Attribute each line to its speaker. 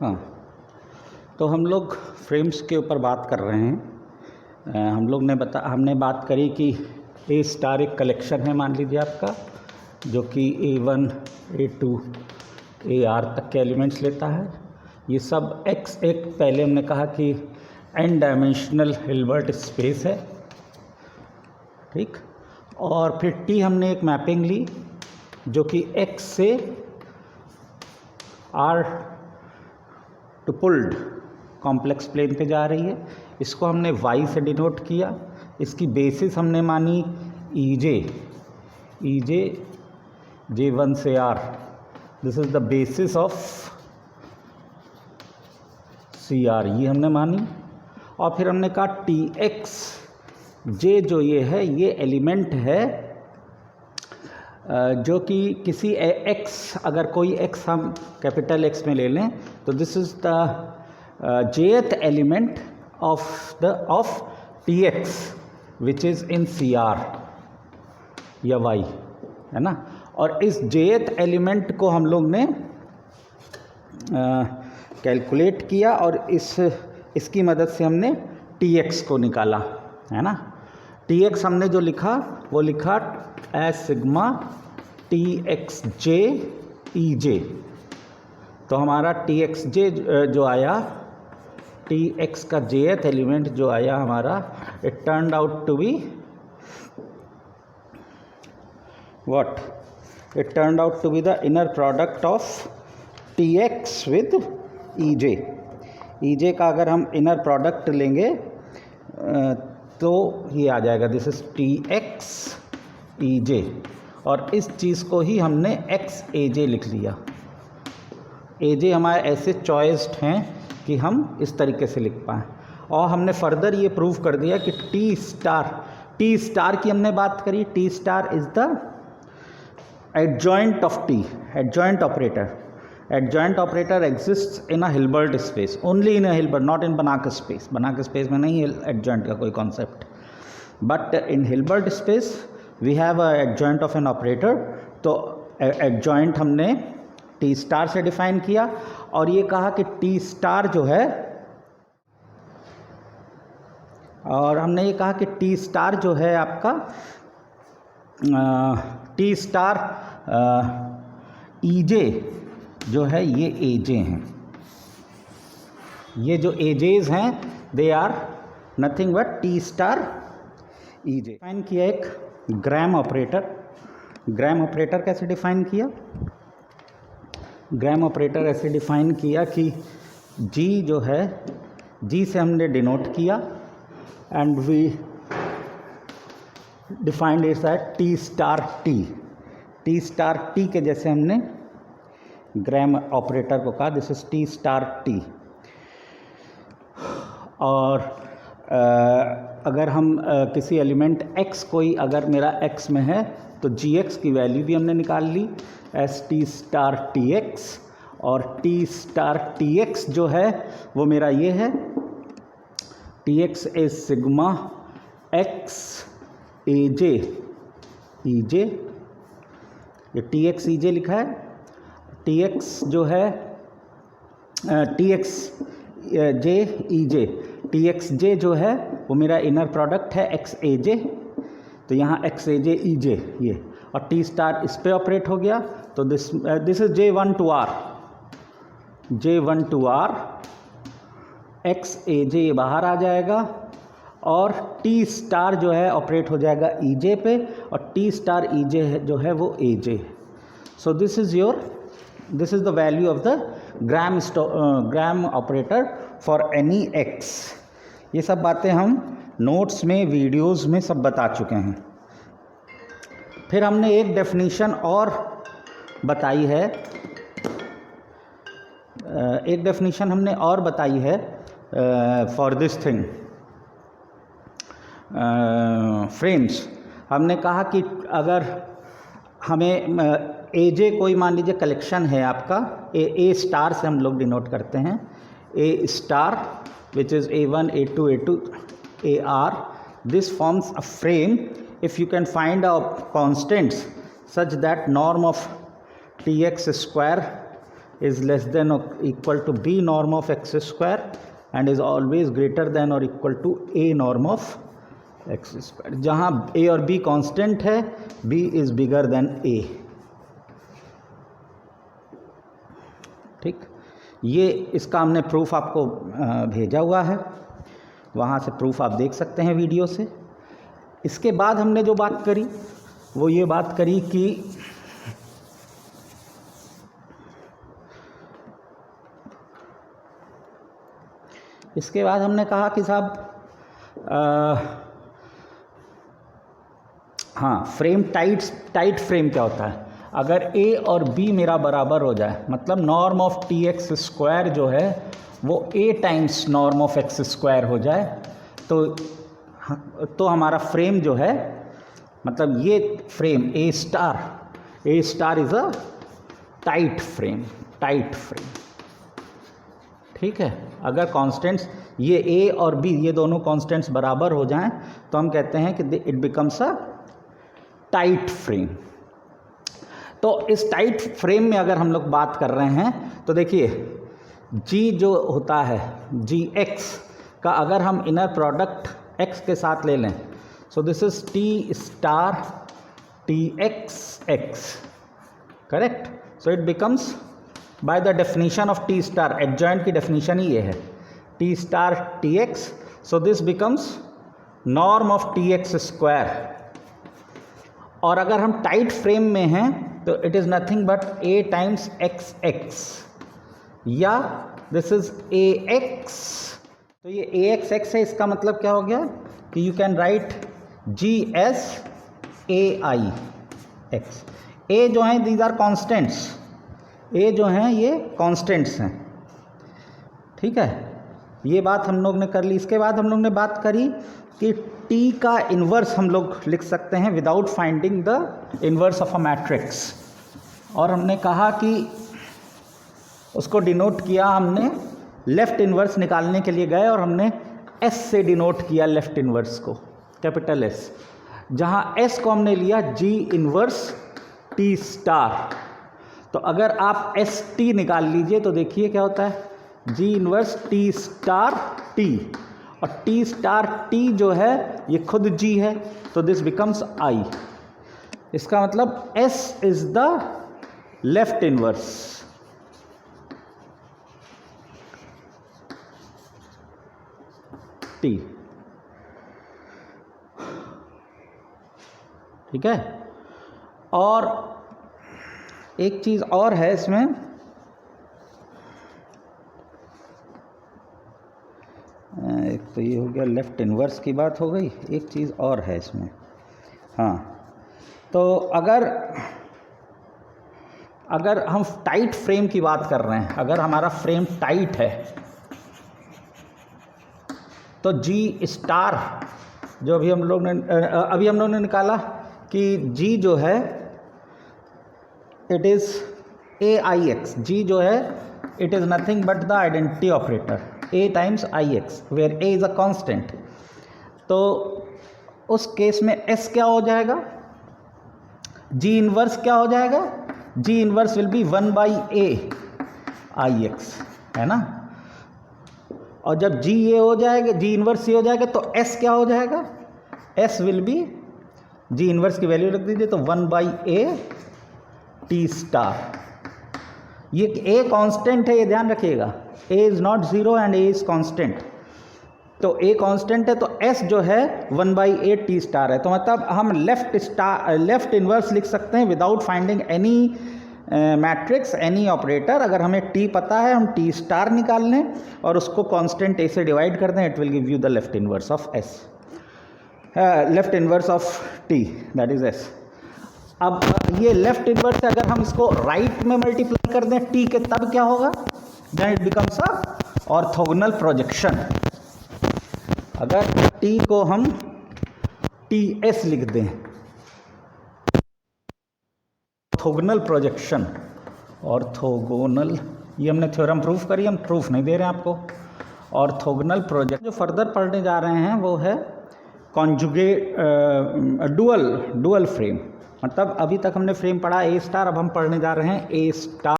Speaker 1: हाँ, तो हम लोग फ्रेम्स के ऊपर बात कर रहे हैं। हमने बात करी कि ए स्टार एक कलेक्शन है, मान लीजिए आपका, जो कि A1 A2 AR तक के एलिमेंट्स लेता है। ये सब X एक पहले हमने कहा कि n डायमेंशनल हिल्बर्ट स्पेस है, ठीक। और फिर T हमने एक मैपिंग ली जो कि X से R टुपुल्ड कॉम्प्लेक्स प्लेन पे जा रही है। इसको हमने Y से डिनोट किया। इसकी बेसिस हमने मानी EJ J1 से R, this is the basis of CR, ये हमने मानी। और फिर हमने कहा TX J जो ये है, ये एलिमेंट है जो कि किसी X, अगर कोई X हम कैपिटल X में ले लें तो this is the jth element of TX which is in CR या Y, है ना। और इस jth एलिमेंट को हम लोग ने कैलकुलेट किया और इसकी मदद से हमने TX को निकाला, है ना। TX हमने जो लिखा वो लिखा एज सिग्मा TXJ EJ। तो हमारा TXJ जो आया, TX का jth एलिमेंट जो आया हमारा, it turned out to be what? It turned out to be the inner product of TX with EJ। EJ का अगर हम इनर प्रोडक्ट लेंगे तो ये आ जाएगा, दिस इज TX EJ। और इस चीज़ को ही हमने XAJ लिख लिया। AJ हमारे ऐसे चॉइस्ड हैं कि हम इस तरीके से लिख पाएँ। और हमने फर्दर ये प्रूव कर दिया कि T स्टार की हमने बात करी। T star is the adjoint of T, adjoint operator. Adjoint operator exists in a Hilbert space, only in a Hilbert, not in Banach space. Banach space में नहीं है adjoint का कोई concept, but in Hilbert space we have a adjoint of an operator। तो adjoint हमने T star से define किया और ये कहा कि T स्टार जो है, और हमने ये कहा कि T स्टार जो है आपका, T स्टार EJ जो है ये AJ हैं। ये जो AJs हैं they are nothing but T star EJ। Define किया एक ग्राम ऑपरेटर। ग्राम ऑपरेटर कैसे डिफाइन किया? ग्राम ऑपरेटर ऐसे डिफाइन किया कि G जो है, G से हमने डिनोट किया and we defined it at T star T। T star T के जैसे हमने ग्राम ऑपरेटर को कहा, this is T star T। और अगर हम किसी एलिमेंट X कोई अगर मेरा X में है तो Gx की वैल्यू भी हमने निकाल ली एस T स्टार TX। और T स्टार TX जो है वो मेरा ये है, TX is sigma X AJ EJ। ये TX EJ लिखा है। TX जो है TX J EJ, TXJ जो है वो मेरा इनर प्रोडक्ट है XAJ। तो यहाँ XAJ EJ ये, और T स्टार इस पे ऑपरेट हो गया। तो this is J1 to R, J1 to R, XAJ बाहर आ जाएगा और T स्टार जो है ऑपरेट हो जाएगा EJ पे, और T स्टार EJ जो है वो AJ। So this is the value of the gram operator for any X। ये सब बातें हम नोट्स में, वीडियोस में सब बता चुके हैं। फिर हमने एक डेफिनेशन और बताई है, एक डेफिनेशन हमने और बताई है फॉर दिस थिंग फ्रेम्स। हमने कहा कि अगर हमें AJ कोई मान लीजिए कलेक्शन है आपका, A स्टार से हम लोग डिनोट करते हैं, A star which is A1 A2 A2 AR। This forms a frame if you can find out constants such that norm of TX square is less than or equal to b norm of x square and is always greater than or equal to a norm of x square. जहाँ a और b constant है, b is bigger than a. ठीक, ये इसका हमने proof आपको भेजा हुआ है, वहाँ से प्रूफ आप देख सकते हैं वीडियो से. इसके बाद हमने जो बात करी वो ये बात करी कि इसके बाद हमने कहा कि साहब हाँ, फ्रेम टाइट फ्रेम क्या होता है. अगर a और b मेरा बराबर हो जाए, मतलब norm of T x square जो है वो a times norm of x square हो जाए, तो हमारा फ्रेम जो है, मतलब ये frame a star is a tight frame. ठीक है, अगर कांस्टेंट्स ये a और b ये दोनों कांस्टेंट्स बराबर हो जाएं तो हम कहते हैं कि it becomes a tight frame. तो इस टाइट फ्रेम में अगर हम लोग बात कर रहे हैं तो देखिए g जो होता है gx का, अगर हम इनर प्रोडक्ट x के साथ ले लें, so this is t star txx, correct. So it becomes by the definition of T star, adjoint की डेफिनेशन ही ये है, T star T x. So this becomes norm of T x square. और अगर हम टाइट फ्रेम में हैं तो it is nothing but a times x x, या दिस इज ए एक्स. तो ये ए एक्स एक्स है, इसका मतलब क्या हो गया कि you can write G as a I x. A जो हैं दीज आर कॉन्स्टेंट्स, ए जो हैं ये कांस्टेंट्स हैं. ठीक है, ये बात हम लोग ने कर ली. इसके बाद हम लोग ने बात करी कि t का इन्वर्स हम लोग लिख सकते हैं without finding the inverse of a matrix. और हमने कहा कि उसको डिनोट किया, हमने लेफ़्ट इन्वर्स निकालने के लिए गए और हमने s से डिनोट किया लेफ़्ट इन्वर्स को, कैपिटल S, जहाँ s को हमने लिया g इन्वर्स t स्टार. तो अगर आप एस टी निकाल लीजिए तो देखिए क्या होता है, जी इन्वर्स टी स्टार टी, और टी स्टार टी जो है ये खुद जी है, तो दिस बिकम्स आई. इसका मतलब S is the left inverse. T, ठीक है. और एक चीज़ और है इसमें, एक तो ये हो गया लेफ़्ट इन्वर्स की बात हो गई, एक चीज़ और है इसमें. हाँ, तो अगर हम टाइट फ्रेम की बात कर रहे हैं, अगर हमारा फ्रेम टाइट है तो जी स्टार जो अभी हम लोग ने निकाला कि जी जो है it is a I x. G जो है it is nothing but the identity operator a times I x, where a is a constant. तो उस केस में s क्या हो जाएगा, g इन्वर्स क्या हो जाएगा, g inverse will be 1/a I x, है ना. और जब g ये हो जाएगा, g इन्वर्स ये हो जाएगा तो s क्या हो जाएगा, s will be, g inverse की वैल्यू रख दीजिए तो 1/a टी स्टार. ये a कांस्टेंट है, ये ध्यान रखिएगा, a is not zero and a is constant. तो a कांस्टेंट है तो s जो है 1/a टी स्टार है. तो मतलब हम लेफ्ट इन्वर्स लिख सकते हैं without finding any matrix, any operator. अगर हमें t पता है, हम t स्टार निकाल लें और उसको कांस्टेंट a से डिवाइड कर दें, it will give you the left inverse of s, left inverse of t, that is s. अब ये लेफ्ट इन्वर्स से अगर हम इसको राइट में मल्टीप्लाई कर दें t के, तब क्या होगा, then it becomes a orthogonal projection. अगर t को हम ts लिख दें, ऑर्थोगोनल प्रोजेक्शन, ऑर्थोगोनल, ये हमने थ्योरम प्रूफ करी, हम प्रूफ नहीं दे रहे हैं आपको. ऑर्थोगोनल प्रोजेक्शन जो फर्दर पढ़ने जा रहे हैं वो है कॉन्जुगेट डुअल फ्रेम. मतलब अभी तक हमने फ्रेम पढ़ा ए स्टार, अब हम पढ़ने जा रहे हैं ए स्टार